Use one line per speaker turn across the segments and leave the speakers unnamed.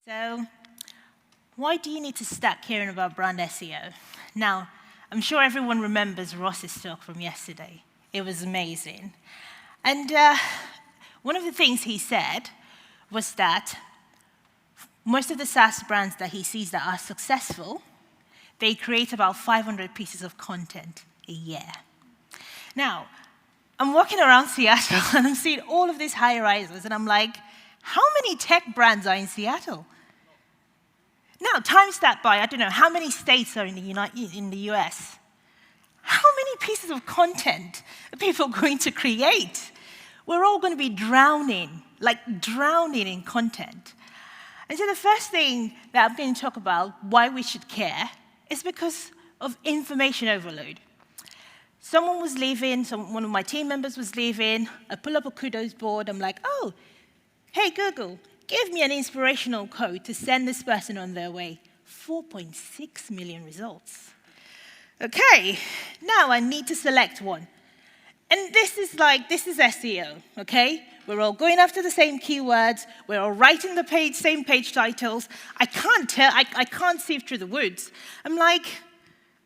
So, why do you need to start caring about brand SEO? Now, I'm sure everyone remembers Ross's talk from yesterday. It was amazing. And one of the things he said was that most of the SaaS brands that he sees that are successful, they create about 500 pieces of content a year. Now, I'm walking around Seattle and I'm seeing all of these high-rises, and I'm like, how many tech brands are in Seattle? Now, times that by, I don't know, how many states are in the US? How many pieces of content are people going to create? We're all going to be drowning in content. And so the first thing that I'm going to talk about, why we should care, is because of information overload. Someone was leaving, one of my team members was leaving, I pull up a kudos board, I'm like, oh, hey Google, give me an inspirational code to send this person on their way. 4.6 million results. Okay, now I need to select one. And this is SEO, okay? We're all going after the same keywords, we're all writing the same page titles. I can't sift through the woods. I'm like,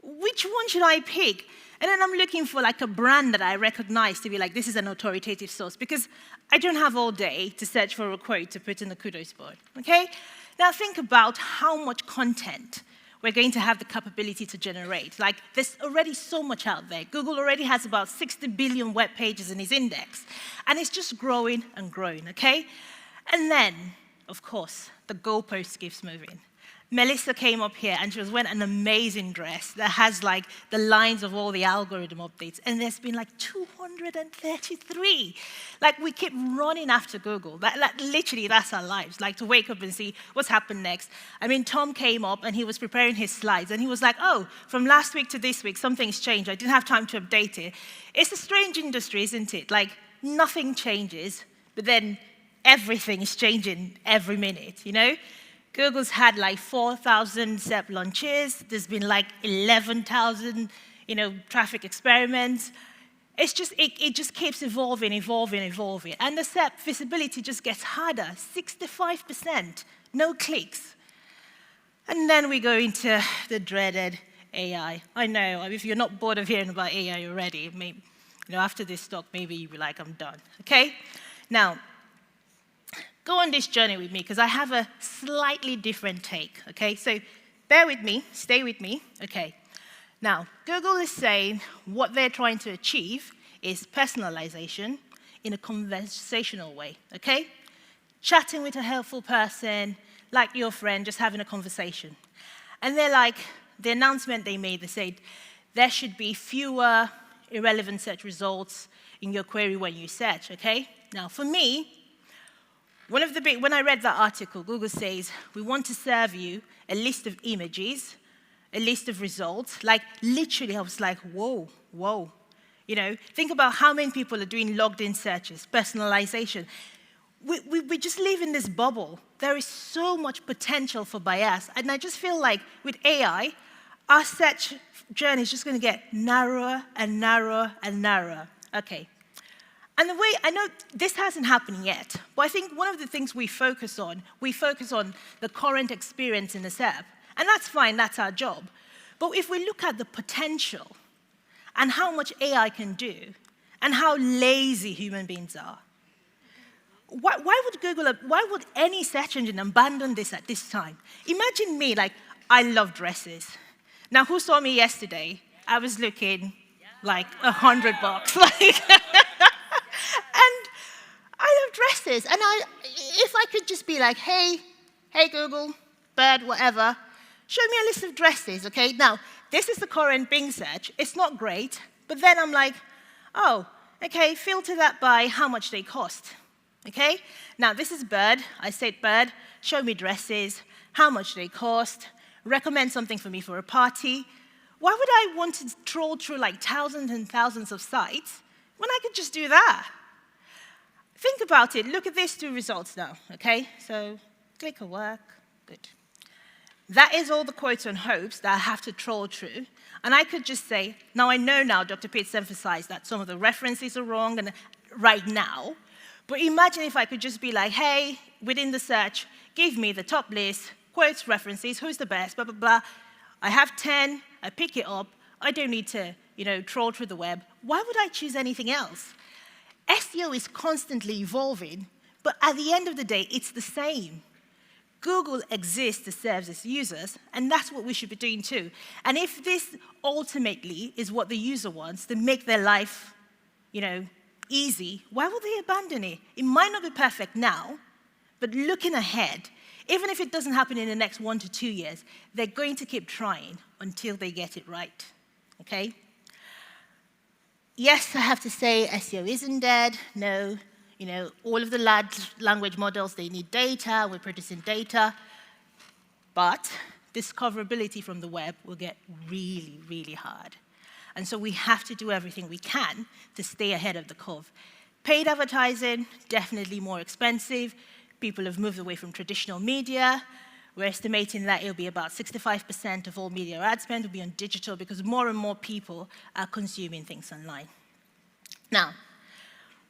which one should I pick? And then I'm looking for like a brand that I recognize to be like, this is an authoritative source, because I don't have all day to search for a quote to put in the kudos board, okay? Now think about how much content we're going to have the capability to generate. Like, there's already so much out there. Google already has about 60 billion web pages in its index, and it's just growing and growing, okay? And then, of course, the goalpost keeps moving. Melissa came up here, and she was wearing an amazing dress that has like the lines of all the algorithm updates, and there's been like 233. Like, we keep running after Google. Literally, that's our lives, like to wake up and see what's happened next. I mean, Tom came up, and he was preparing his slides, and he was like, oh, from last week to this week, something's changed. I didn't have time to update it. It's a strange industry, isn't it? Like, nothing changes, but then everything is changing every minute, you know? Google's had like 4,000 SERP launches. There's been like 11,000, traffic experiments. It just keeps evolving. And the SERP visibility just gets harder, 65%, no clicks. And then we go into the dreaded AI. I know, if you're not bored of hearing about AI already, maybe, after this talk, maybe you'll be like, I'm done, okay? Now, go on this journey with me, because I have a slightly different take, okay? So bear with me, stay with me, okay? Now, Google is saying what they're trying to achieve is personalization in a conversational way, okay? Chatting with a helpful person, like your friend, just having a conversation. And they're like, the announcement they made, they said, there should be fewer irrelevant search results in your query when you search, okay? Now, for me, when I read that article, Google says, we want to serve you a list of images, a list of results. Like, literally, I was like, whoa. Think about how many people are doing logged-in searches, personalization. We just live in this bubble. There is so much potential for bias. And I just feel like with AI, our search journey is just going to get narrower and narrower and narrower. Okay. And I know this hasn't happened yet, but I think one of the things we focus on the current experience in the SERP, and that's fine, that's our job. But if we look at the potential and how much AI can do and how lazy human beings are, why would any search engine abandon this at this time? Imagine me, like, I love dresses. Now, who saw me yesterday? I was looking like $100, like. And I love dresses, and if I could just be like, hey Google, Bird, whatever, show me a list of dresses, okay? Now, this is the current Bing search. It's not great, but then I'm like, oh, okay, filter that by how much they cost, okay? Now, this is Bird. I said, Bird, show me dresses, how much they cost, recommend something for me for a party. Why would I want to troll through like thousands and thousands of sites when I could just do that? Think about it. Look at these two results now, okay? So click a work, good. That is all the quotes and hopes that I have to troll through. And I could just say, now I know now Dr. Pitts emphasized that some of the references are wrong and right now. But imagine if I could just be like, hey, within the search, give me the top list, quotes, references, who's the best, blah, blah, blah. I have 10, I pick it up, I don't need to, troll through the web. Why would I choose anything else? SEO is constantly evolving, but at the end of the day, it's the same. Google exists to serve its users, and that's what we should be doing too. And if this ultimately is what the user wants, to make their life, easy, why would they abandon it? It might not be perfect now, but looking ahead, even if it doesn't happen in the next 1 to 2 years, they're going to keep trying until they get it right, okay? Yes, I have to say SEO isn't dead. No, all of the large language models, they need data. We're producing data. But discoverability from the web will get really, really hard. And so we have to do everything we can to stay ahead of the curve. Paid advertising, definitely more expensive. People have moved away from traditional media. We're estimating that it'll be about 65% of all media ad spend will be on digital because more and more people are consuming things online. Now,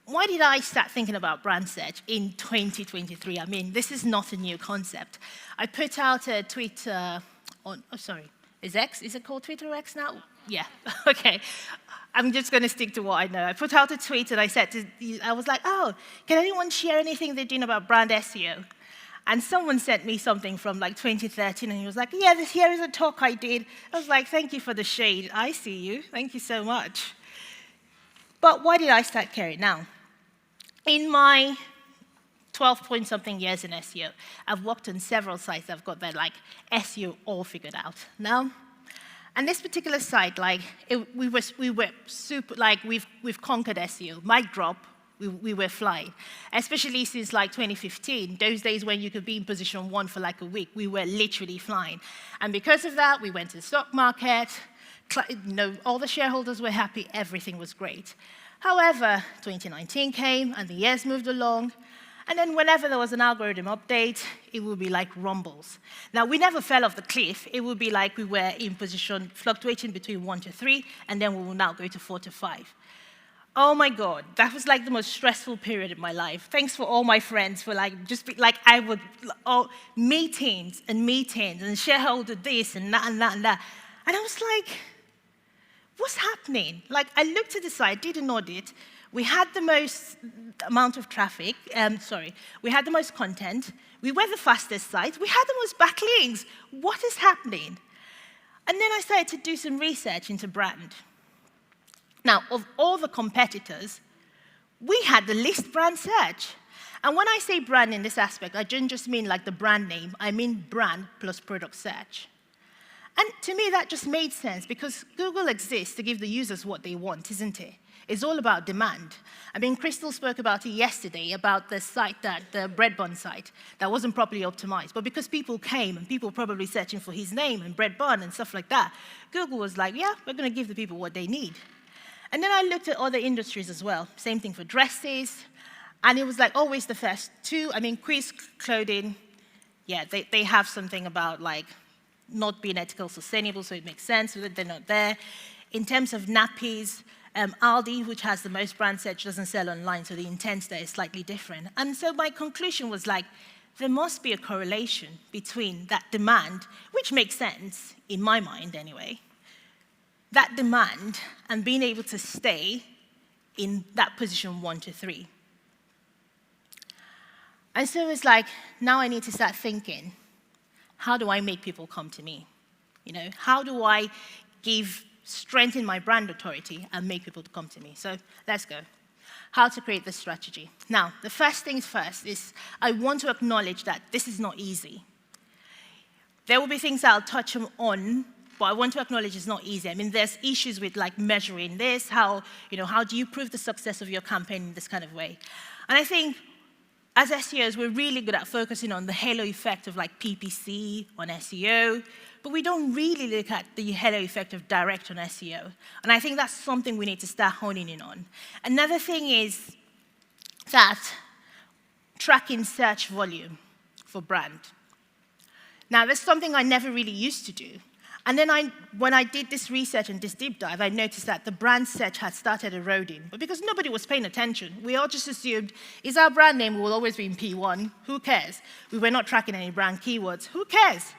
why did I start thinking about brand search in 2023? I mean, this is not a new concept. I put out a tweet is it called Twitter or X now? Yeah, okay. I'm just going to stick to what I know. I put out a tweet and I was like, oh, can anyone share anything they're doing about brand SEO? And someone sent me something from like 2013, and he was like, yeah, here is a talk I did. I was like, thank you for the shade. I see you. Thank you so much. But why did I start caring? Now, in my 12-point-something years in SEO, I've worked on several sites that have got their SEO all figured out. Now, and this particular site, we were super, we've conquered SEO. Mic drop, we were flying. Especially since 2015, those days when you could be in position 1 for a week, we were literally flying. And because of that, we went to the stock market. All the shareholders were happy, everything was great. However, 2019 came and the years moved along, and then whenever there was an algorithm update, it would be like rumbles. Now, we never fell off the cliff. It would be like we were in position fluctuating between 1 to 3, and then we will now go to 4 to 5. Oh my God, that was the most stressful period of my life. Thanks for all my friends for meetings and shareholder this and that and that and that. And I was like, what's happening? I looked at the site, did an audit. We had the most amount of traffic, we had the most content. We were the fastest site. We had the most backlinks. What is happening? And then I started to do some research into brand. Now, of all the competitors, we had the least brand search. And when I say brand in this aspect, I don't just mean the brand name. I mean brand plus product search. And to me, that just made sense because Google exists to give the users what they want, isn't it? It's all about demand. I mean, Crystal spoke about it yesterday, about the site, the bread bun site, that wasn't properly optimized. But because people came and people were probably searching for his name and bread bun and stuff like that, Google was like, yeah, we're going to give the people what they need. And then I looked at other industries as well. Same thing for dresses. And it was always the first two. I mean, quiz clothing, yeah, they have something about not being ethical, sustainable, so it makes sense that they're not there. In terms of nappies, Aldi, which has the most brand search, doesn't sell online, so the intent there is slightly different. And so my conclusion was there must be a correlation between that demand, which makes sense, in my mind anyway, that demand and being able to stay in that position 1 to 3. And so it's now I need to start thinking, how do I make people come to me? How do I strengthen my brand authority and make people come to me? So let's go. How to create this strategy. Now, the first things first is I want to acknowledge that this is not easy. There will be things I'll touch on, but I want to acknowledge it's not easy. I mean, there's issues with measuring this, how do you prove the success of your campaign in this kind of way? And I think as SEOs, we're really good at focusing on the halo effect of PPC on SEO, but we don't really look at the halo effect of direct on SEO. And I think that's something we need to start honing in on. Another thing is that tracking search volume for brand. Now, that's something I never really used to do. And then when I did this research and this deep dive, I noticed that the brand search had started eroding. But because nobody was paying attention, we all just assumed, is our brand name will always be in P1? Who cares? We were not tracking any brand keywords. Who cares?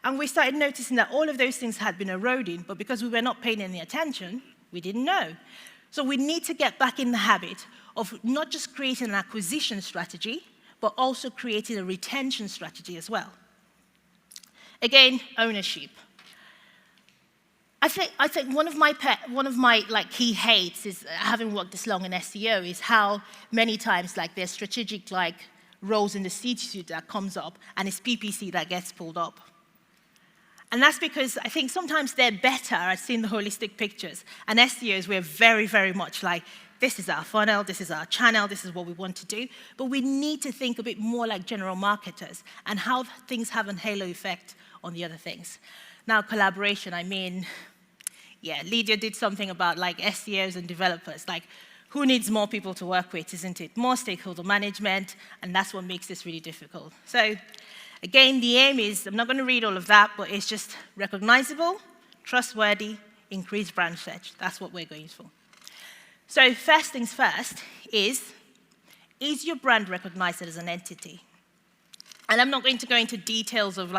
And we started noticing that all of those things had been eroding, but because we were not paying any attention, we didn't know. So we need to get back in the habit of not just creating an acquisition strategy, but also creating a retention strategy as well. Again, ownership. I think one of my key hates is, having worked this long in SEO, is how many times there's strategic roles in the C-suite that comes up, and it's PPC that gets pulled up. And that's because I think sometimes they're better at seeing the holistic pictures. And SEOs, we're very, very much like, this is our funnel, this is our channel, this is what we want to do. But we need to think a bit more like general marketers and how things have a halo effect on the other things. Now, collaboration, yeah, Lydia did something about SEOs and developers. Who needs more people to work with, isn't it? More stakeholder management, and that's what makes this really difficult. So, again, the aim is, I'm not going to read all of that, but it's just recognizable, trustworthy, increased brand search. That's what we're going for. So first things first is your brand recognized as an entity? And I'm not going to go into details of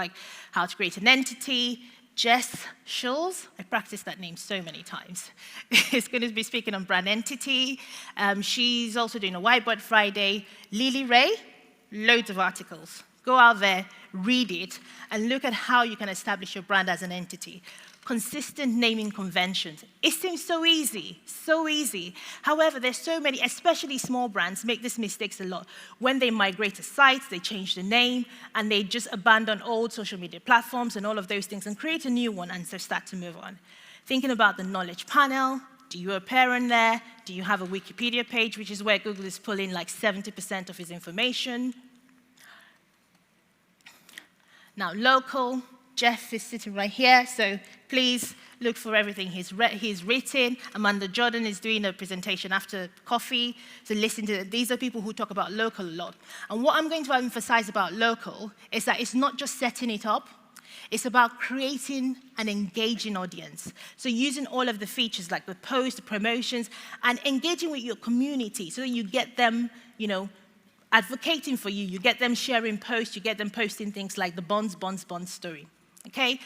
how to create an entity. 𝗙cie𝗹𝗹cie, I practiced that name so many times, is going to be speaking on brand entity. She's also doing a Whiteboard Friday. Lily Ray, loads of articles. Go out there, read it, and look at how you can establish your brand as an entity. Consistent naming conventions. It seems so easy, so easy. However, there's so many, especially small brands, make these mistakes a lot. When they migrate to sites, they change the name, and they just abandon old social media platforms and all of those things and create a new one and so start to move on. Thinking about the knowledge panel, do you appear in there? Do you have a Wikipedia page, which is where Google is pulling 70% of his information? Now, local. Jeff is sitting right here, so please look for everything he's written. Amanda Jordan is doing a presentation after coffee, so listen to it. These are people who talk about local a lot. And what I'm going to emphasize about local is that it's not just setting it up, it's about creating an engaging audience. So using all of the features like the posts, the promotions, and engaging with your community so that you get them, advocating for you, you get them sharing posts, you get them posting things like the bonds story. Okay?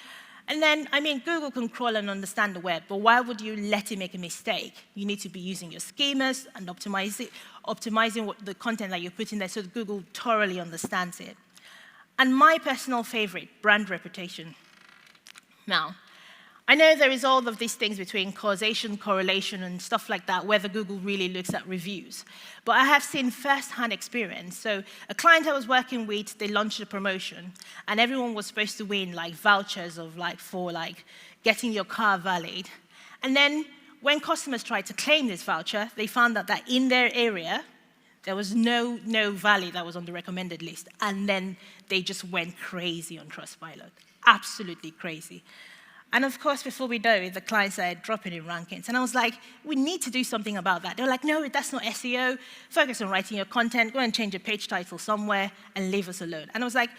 And then, Google can crawl and understand the web, but why would you let it make a mistake? You need to be using your schemas and optimizing the content that you're putting there so that Google thoroughly understands it. And my personal favorite, brand reputation. Now, I know there is all of these things between causation, correlation, and stuff like that, whether Google really looks at reviews. But I have seen first-hand experience. So a client I was working with, they launched a promotion, and everyone was supposed to win vouchers for getting your car valet. And then when customers tried to claim this voucher, they found out that in their area, there was no valet that was on the recommended list. And then they just went crazy on Trustpilot, absolutely crazy. And of course, before we know it, the clients started dropping in rankings. And I was like, we need to do something about that. They were like, no, that's not SEO. Focus on writing your content. Go and change your page title somewhere and leave us alone. And I was like,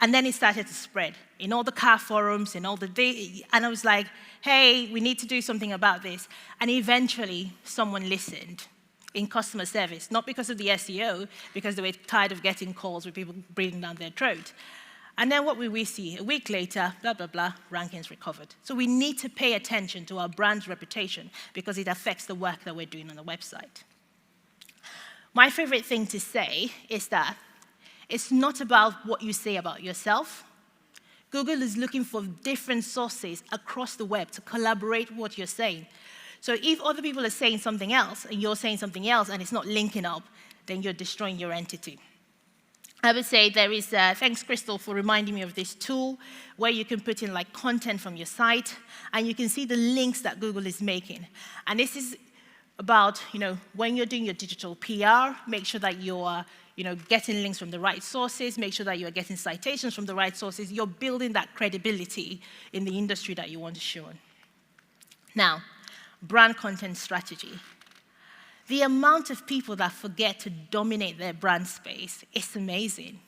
and then it started to spread in all the car forums, in all the and I was like, hey, we need to do something about this. And eventually, someone listened in customer service, not because of the SEO, because they were tired of getting calls with people breathing down their throat. And then what will we see? A week later, blah, blah, blah, rankings recovered. So we need to pay attention to our brand's reputation because it affects the work that we're doing on the website. My favorite thing to say is that it's not about what you say about yourself. Google is looking for different sources across the web to collaborate what you're saying. So if other people are saying something else and you're saying something else and it's not linking up, then you're destroying your entity. I would say there is, thanks Crystal for reminding me of this tool where you can put in content from your site and you can see the links that Google is making. And this is about, when you're doing your digital PR, make sure that you're, getting links from the right sources, make sure that you're getting citations from the right sources. You're building that credibility in the industry that you want to show on. Now, brand content strategy. The amount of people that forget to dominate their brand space is amazing.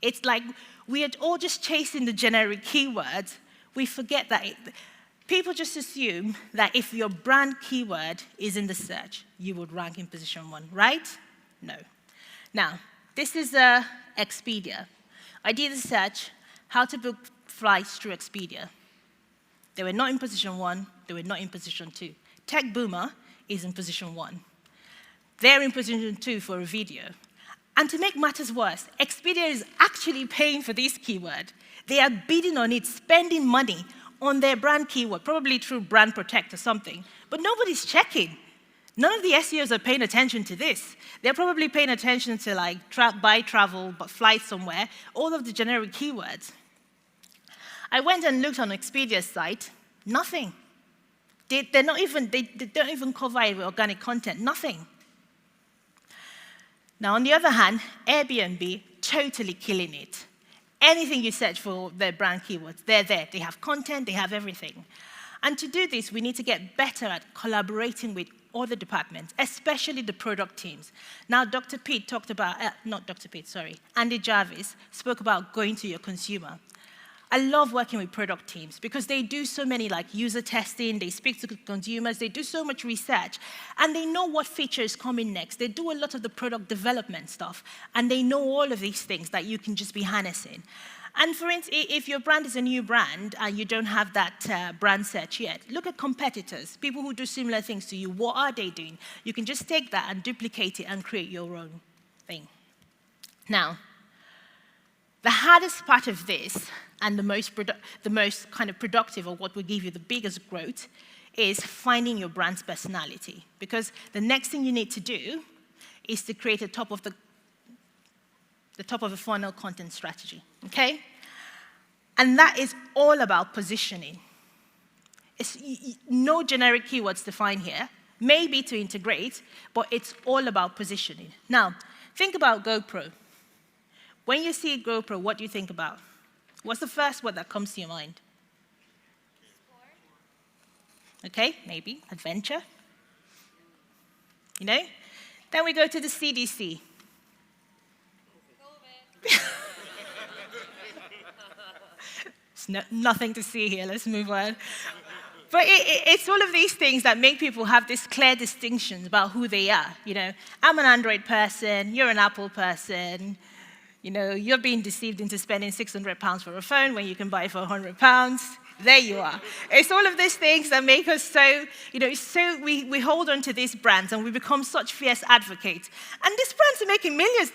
It's like we are all just chasing the generic keywords we forget that people just assume that if your brand keyword is in the search, you would rank in position 1, right? No. Now, this is Expedia. I did a search, how to book flights through Expedia. They were not in position 1, they were not in position 2. Tech Boomer is in position 1. They're in position 2 for a video. And to make matters worse, Expedia is actually paying for this keyword. They are bidding on it, spending money on their brand keyword, probably through Brand Protect or something. But nobody's checking. None of the SEOs are paying attention to this. They're probably paying attention to like buy travel, but flight somewhere, all of the generic keywords. I went and looked on Expedia's site, nothing. They don't even cover it with organic content, nothing. Now, on the other hand, Airbnb, totally killing it. Anything you search for their brand keywords, they're there. They have content, they have everything. And to do this, we need to get better at collaborating with other departments, especially the product teams. Now, Dr. Pete talked about, not Dr. Pete, sorry, Andy Jarvis spoke about going to your consumer. I love working with product teams because they do so many like user testing, they speak to consumers, they do so much research, and they know what feature is coming next. They do a lot of the product development stuff, and they know all of these things that you can just be harnessing. And for instance, if your brand is a new brand and you don't have that brand search yet, look at competitors, people who do similar things to you. What are they doing? You can just take that and duplicate it and create your own thing. Now, the hardest part of this, and the most kind of productive, or what will give you the biggest growth, is finding your brand's personality. Because the next thing you need to do is to create a top of the funnel content strategy, okay? And that is all about positioning. It's no generic keywords to find here, maybe to integrate, but it's all about positioning. Now, think about GoPro. When you see GoPro, what do you think about? What's the first word that comes to your mind? Okay, maybe adventure. You know? Then we go to the CDC. There's nothing to see here. Let's move on. But it's all of these things that make people have this clear distinction about who they are. You know, I'm an Android person. You're an Apple person. You know, you're being deceived into spending £600 for a phone when you can buy it for £100. There you are. It's all of these things that make us so, you know, we hold on to these brands and we become such fierce advocates. And these brands are making millions.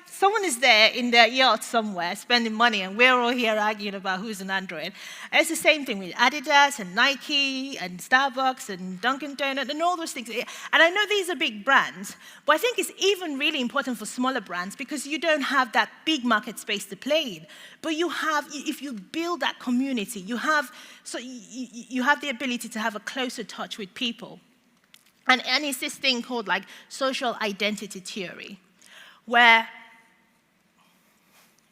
Someone is there in their yacht somewhere spending money, and we're all here arguing about who's an Android. And it's the same thing with Adidas and Nike and Starbucks and Dunkin' Donuts and all those things. And I know these are big brands, but I think it's even really important for smaller brands because you don't have that big market space to play in. But you have, if you build that community, you have the ability to have a closer touch with people. And it's this thing called like social identity theory, where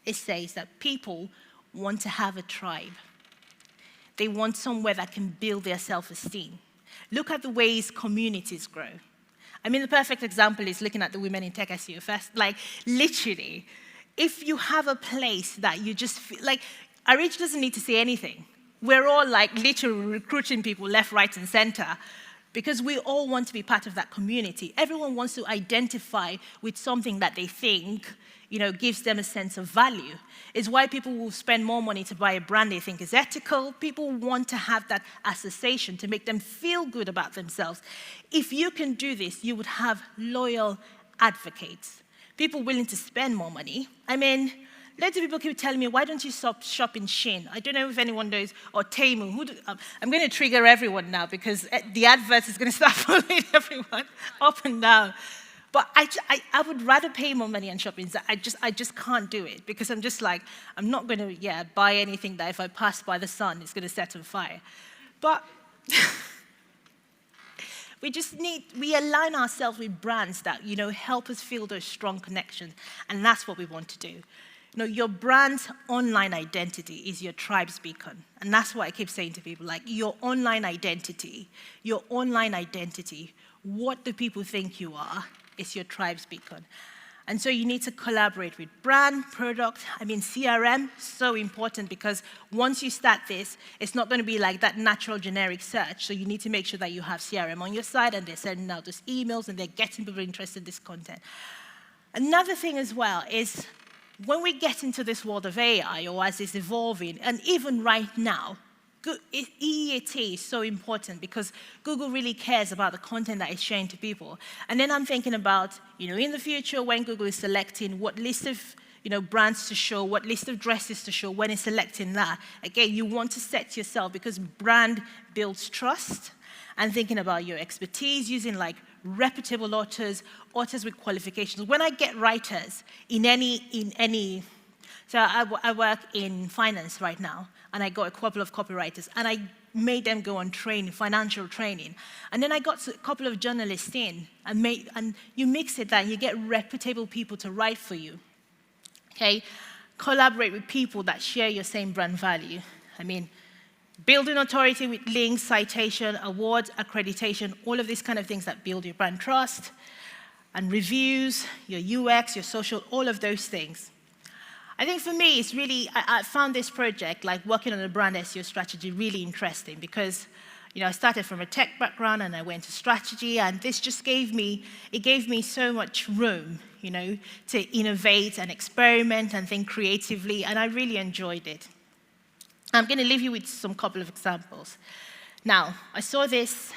it says that people want to have a tribe. They want somewhere that can build their self-esteem. Look at the ways communities grow. I mean, the perfect example is looking at the Women in Tech SEO Fest. Like, literally, if you have a place that you just feel, like, Arich doesn't need to say anything. We're all, like, literally recruiting people left, right, and center because we all want to be part of that community. Everyone wants to identify with something that they think, you know, gives them a sense of value. It's why people will spend more money to buy a brand they think is ethical. People want to have that association to make them feel good about themselves. If you can do this, you would have loyal advocates, people willing to spend more money. I mean, lots of people keep telling me, why don't you shop in Shein? I don't know if anyone knows, or Temu. I'm going to trigger everyone now because the adverts is going to start following everyone up and down. But I would rather pay more money on shopping. I just can't do it because I'm just like, I'm not going to buy anything that if I pass by the sun, it's going to set on fire. But we align ourselves with brands that, you know, help us feel those strong connections. And that's what we want to do. You know, your brand's online identity is your tribe's beacon. And that's what I keep saying to people, like, your online identity, what do people think you are, is your tribe's beacon. And so you need to collaborate with brand, product. I mean, CRM, so important because once you start this, it's not going to be like that natural generic search. So you need to make sure that you have CRM on your side and they're sending out those emails and they're getting people interested in this content. Another thing as well is when we get into this world of AI or as it's evolving, and even right now, EEAT is so important because Google really cares about the content that it's sharing to people. And then I'm thinking about, in the future when Google is selecting what list of, brands to show, what list of dresses to show, when it's selecting that, again, you want to set yourself because brand builds trust and thinking about your expertise, using like reputable authors with qualifications. When I get writers in any so I work in finance right now, and I got a couple of copywriters, and I made them go on training, financial training. And then I got a couple of journalists in, and you mix it and you get reputable people to write for you. Okay? Collaborate with people that share your same brand value. I mean, building authority with links, citation, awards, accreditation, all of these kind of things that build your brand trust, and reviews, your UX, your social, all of those things. I think for me, it's really, I found this project, like working on a brand SEO strategy, really interesting because, I started from a tech background and I went to strategy, and this just gave me so much room, to innovate and experiment and think creatively, and I really enjoyed it. I'm going to leave you with some couple of examples. Now, I saw this,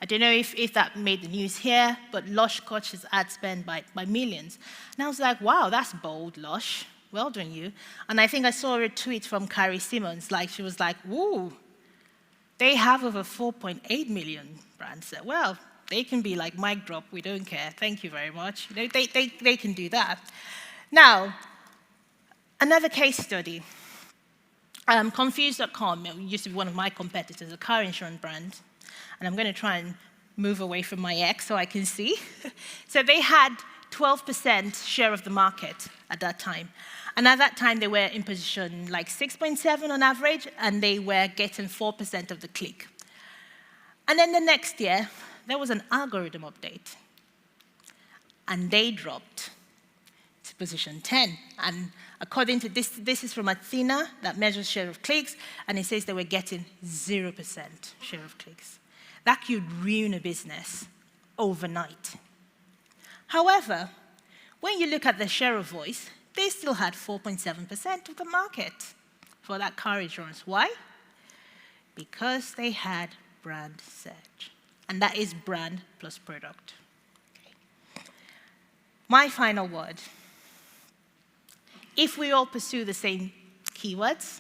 I don't know if that made the news here, but Lush cut his ad spend by millions. And I was like, wow, that's bold, Lush. Well done, you. And I think I saw a tweet from 𝗙cie𝗹𝗹liche, like she was like, woo, they have over 4.8 million brands. Well, they can be like, mic drop, we don't care, thank you very much. They can do that. Now, another case study. Confused.com used to be one of my competitors, a car insurance brand. And I'm going to try and move away from my X so I can see. So they had 12% share of the market at that time. And at that time, they were in position like 6.7 on average, and they were getting 4% of the click. And then the next year, there was an algorithm update. And they dropped to position 10. And according to this is from Athena, that measures share of clicks, and it says they were getting 0% share of clicks. That could ruin a business overnight. However, when you look at the share of voice, they still had 4.7% of the market for that car insurance. Why? Because they had brand search. And that is brand plus product. Okay. My final word. If we all pursue the same keywords,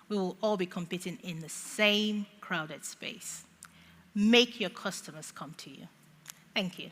we will all be competing in the same crowded space. Make your customers come to you. Thank you.